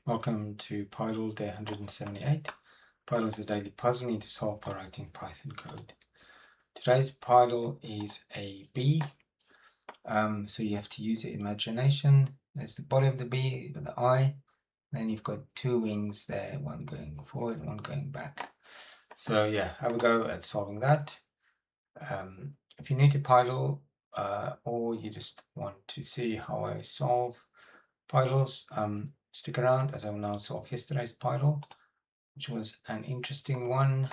Welcome to Pydle Day 178. Pydle is a daily puzzle you need to solve by writing Python code. Today's Pydle is a bee, so you have to use your imagination. There's the body of the bee with the eye, then you've got two wings there, one going forward and one going back. So yeah, have a go at solving that. If you're new to Pydle, or you just want to see how I solve Pydles, stick around as I will now solve yesterday's Pydle, which was an interesting one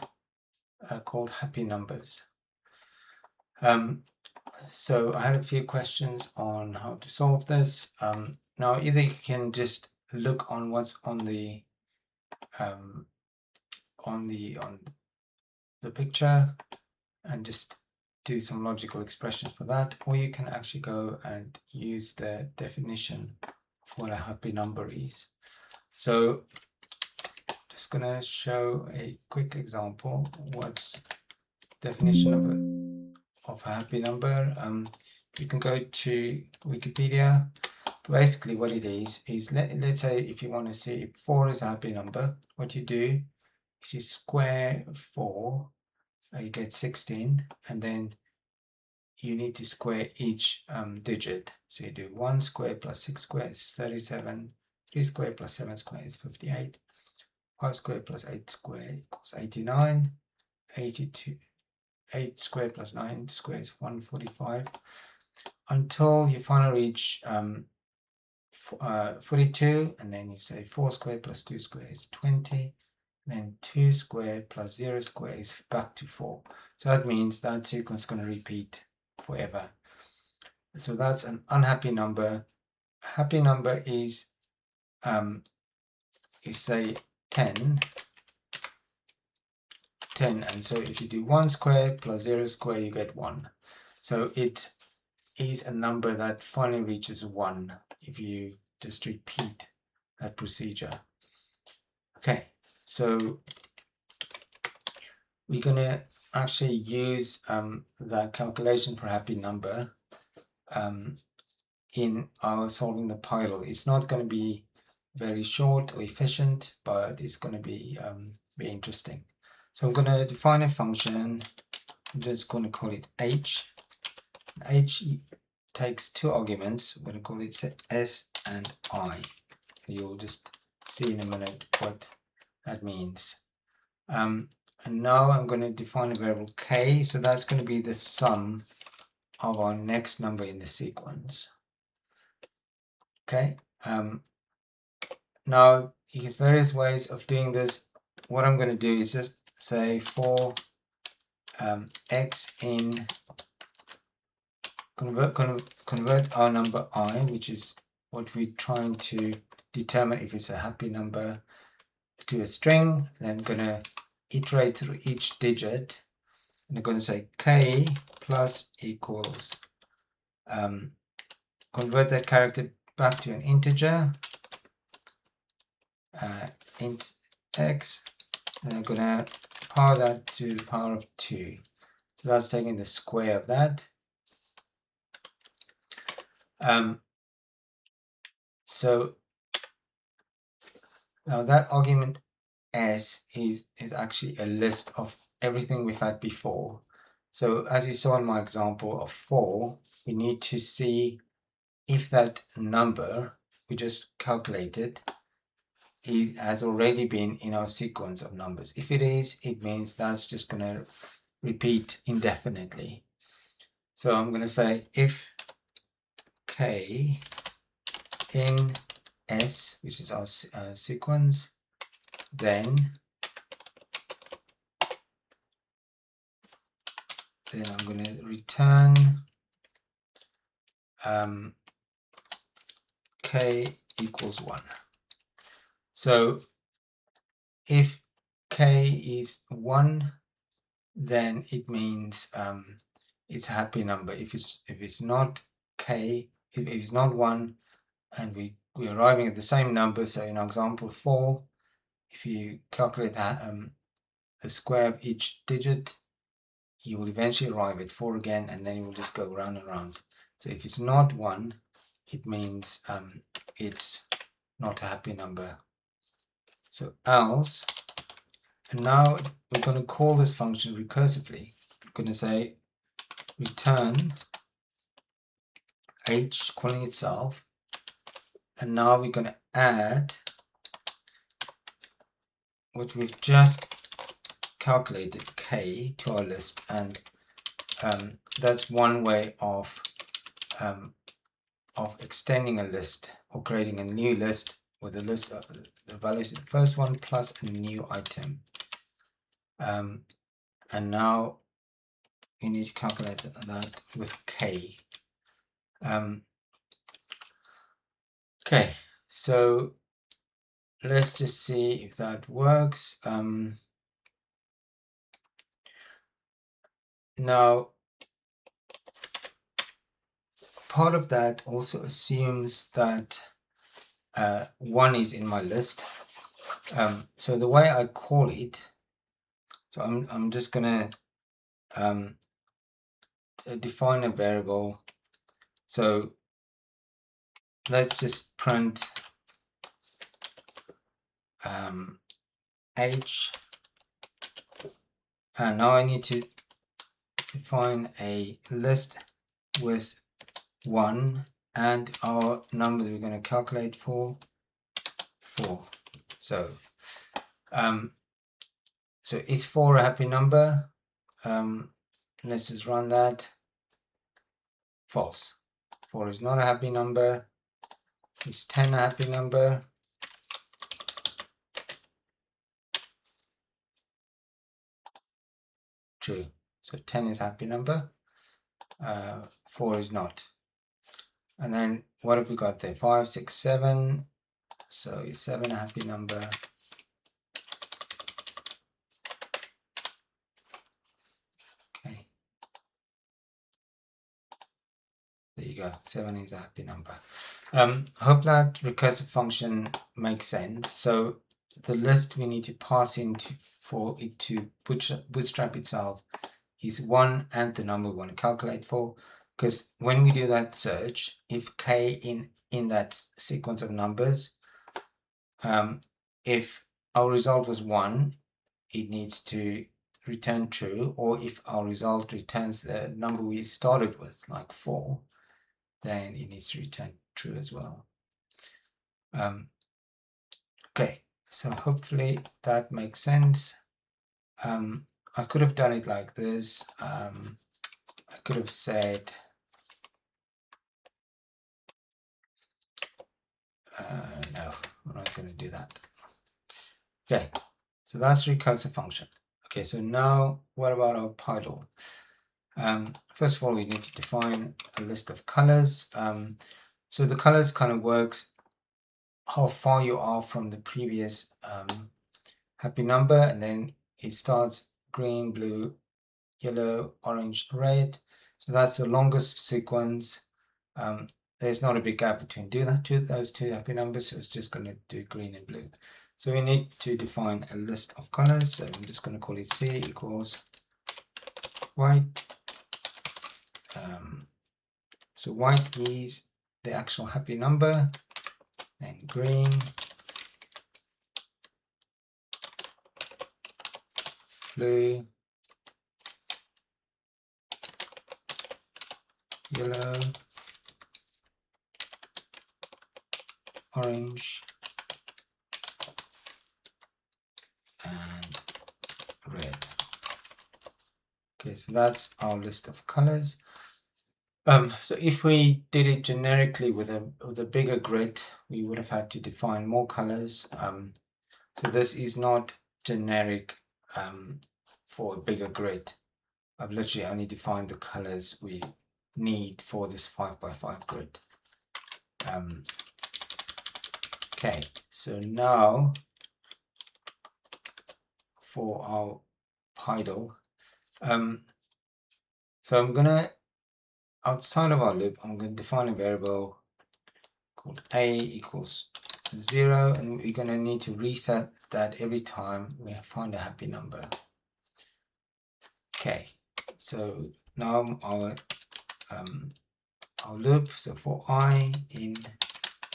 called Happy Numbers. So I had a few questions on how to solve this. Now either you can just look on what's on the picture and just do some logical expressions for that, or you can actually go and use the definition of what a happy number is. So just gonna show a quick example. What's definition of a happy number? You can go to Wikipedia. Basically what it is let's say if you want to see if 4 is a happy number, what you do is you square 4, you get 16, and then you need to square each digit. So you do 1 squared plus 6 squared is 37, 3 squared plus 7 squared is 58, 5 squared plus 8 squared equals 89, 82, 8 squared plus 9 squared is 145, until you finally reach 42, and then you say 4 squared plus 2 squared is 20, then 2 squared plus 0 squared is back to 4. So that means that sequence is going to repeat forever. So that's an unhappy number. Happy number is say 10, and so if you do 1 squared plus 0 squared, you get 1. So it is a number that finally reaches 1 if you just repeat that procedure. Okay, so we're going to actually use that calculation for happy number in our solving the Pydle. It's not going to be very short or efficient, but it's going to be very interesting. So I'm going to define a function. I'm just going to call it h. H takes 2 arguments. I'm going to call it s and I. You'll just see in a minute what that means. And now I'm going to define a variable k, so that's going to be the sum of our next number in the sequence. Okay, now there's various ways of doing this. What I'm going to do is just say for x in convert our number I, which is what we're trying to determine if it's a happy number, to a string. Then I'm going to iterate through each digit, and I'm going to say k plus equals convert that character back to an integer, int x, and I'm going to power that to the power of 2. So that's taking the square of that. So now that argument s is actually a list of everything we've had before. So as you saw in my example of 4, we need to see if that number we just calculated has already been in our sequence of numbers. If it is, it means that's just going to repeat indefinitely. So I'm going to say if k in s, which is our sequence, then I'm going to return k equals 1. So if k is 1, then it means it's a happy number. If it's not k, if it's not 1, and we're arriving at the same number, so in our example 4, if you calculate that, the square of each digit, you will eventually arrive at 4 again, and then you will just go round and round. So if it's not 1, it means it's not a happy number. So else, and now we're going to call this function recursively. We're going to say return h, calling itself, and now we're going to add what we've just calculated, k, to our list, and that's one way of extending a list or creating a new list with a list of the values of the first one plus a new item. And now you need to calculate that with k. Okay, so let's just see if that works. Now, part of that also assumes that 1 is in my list. So the way I call it, so I'm just gonna define a variable. So let's just print h, and now I need to define a list with 1 and our number that we're going to calculate for 4. So is 4 a happy number? Let's just run that. False. 4 is not a happy number. Is 10 a happy number? True. So 10 is a happy number. 4 is not. And then what have we got there? 5, 6, 7. So is 7 a happy number? Okay. There you go. 7 is a happy number. I hope that recursive function makes sense. So the list we need to pass into for it to bootstrap itself is 1 and the number we want to calculate for. Because when we do that search, if k in that sequence of numbers, if our result was 1, it needs to return true, or if our result returns the number we started with, like 4, then it needs to return true as well. Okay, so hopefully that makes sense. I could have done it like this. I could have said no, we're not going to do that. Okay, so that's recursive function. Okay, so now what about our Pydle? First of all, we need to define a list of colors. So the colors kind of works how far you are from the previous happy number, and then it starts green, blue, yellow, orange, red. So that's the longest sequence. There's not a big gap between those two happy numbers, so it's just going to do green and blue. So we need to define a list of colors. So I'm just going to call it C equals white. So white is the actual happy number, and green, blue, yellow, orange, and red. Okay, so that's our list of colors. So if we did it generically with a bigger grid, we would have had to define more colors. So this is not generic for a bigger grid. I've literally only defined the colors we need for this 5x5 grid. Okay, so now for our Pydle. So I'm gonna, outside of our loop, I'm going to define a variable called a equals 0, and we're going to need to reset that every time we find a happy number. Okay, so now our loop, so for I in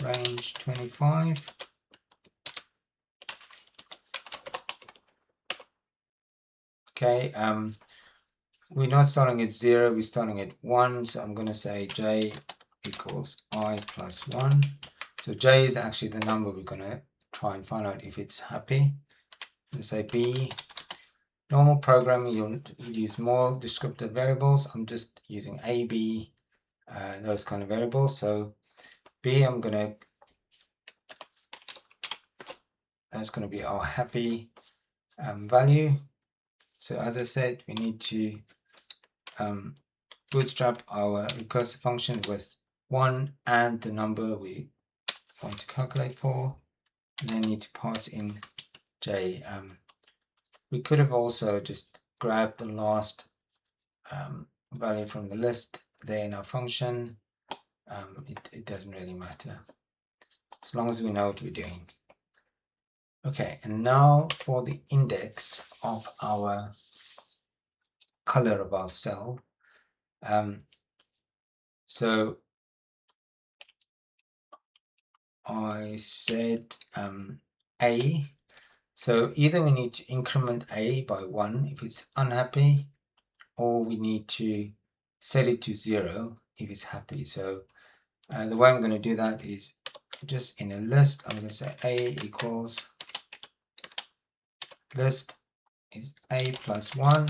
range 25, Okay, we're not starting at 0, we're starting at 1, so I'm going to say j equals I plus 1. So j is actually the number we're going to try and find out if it's happy. Let's say b. Normal programming, you'll use more descriptive variables. I'm just using a, b, those kind of variables. So b, that's going to be our happy value. So as I said, we need to bootstrap our recursive function with 1 and the number we want to calculate for, and then need to pass in j. We could have also just grabbed the last value from the list there in our function. It doesn't really matter as long as we know what we're doing. Okay, and now for the index of our color of our cell. So I said a. So either we need to increment a by 1 if it's unhappy, or we need to set it to 0 if it's happy. So the way I'm going to do that is just in a list, I'm going to say a equals list is a plus 1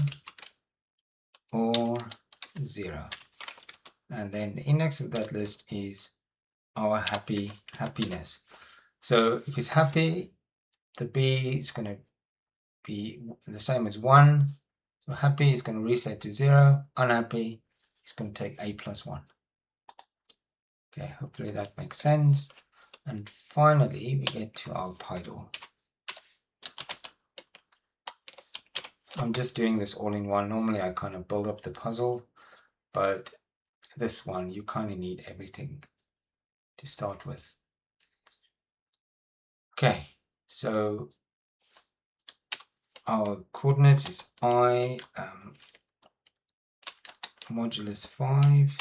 or 0. And then the index of that list is our happiness. So if it's happy, the b is going to be the same as 1. So happy is going to reset to 0. Unhappy is going to take a plus 1. Okay, hopefully that makes sense. And finally, we get to our Pydle. I'm just doing this all in one. Normally, I kind of build up the puzzle, but this one, you kind of need everything to start with. Okay, so our coordinates is I modulus 5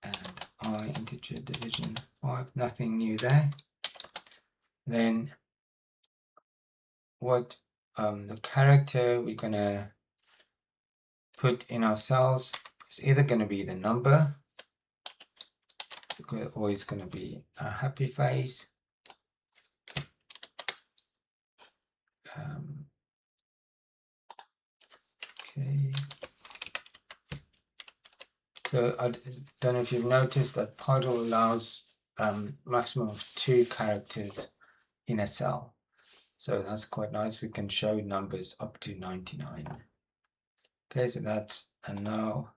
and I integer division 5. Nothing new there. Then what the character we're going to put in our cells is either going to be the number, or it's going to be a happy face. Okay. So I don't know if you've noticed that Pydle allows maximum of 2 characters in a cell. So that's quite nice. We can show numbers up to 99. Okay, so that's, and now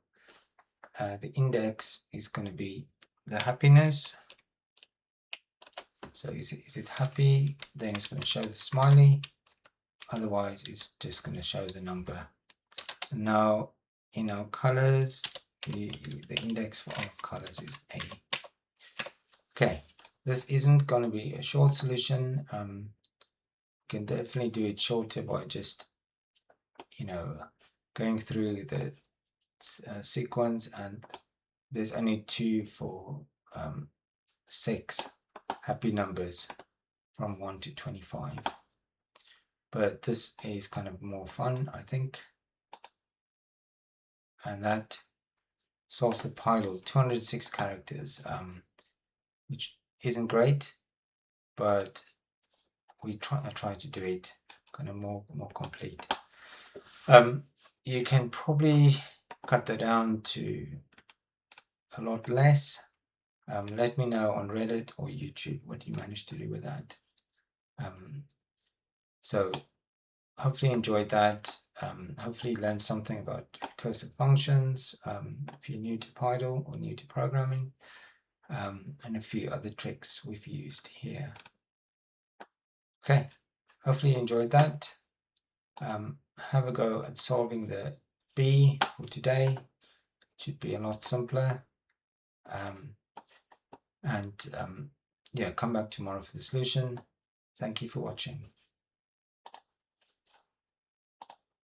the index is going to be the happiness. So is it happy? Then it's going to show the smiley. Otherwise, it's just going to show the number. And now in our colors, the index for our colors is A. Okay, this isn't going to be a short solution. You can definitely do it shorter by just, going through the sequence, and there's only 2 for 6 happy numbers from 1 to 25. But this is kind of more fun, I think. And that solves the Pydle, 206 characters, which isn't great, but I try to do it kind of more complete. You can probably cut that down to a lot less. Let me know on Reddit or YouTube what you managed to do with that. So hopefully you enjoyed that. Hopefully you learned something about recursive functions if you're new to Pydle or new to programming, and a few other tricks we've used here. Okay, hopefully you enjoyed that. Have a go at solving the B for today. It should be a lot simpler. Yeah, come back tomorrow for the solution. Thank you for watching.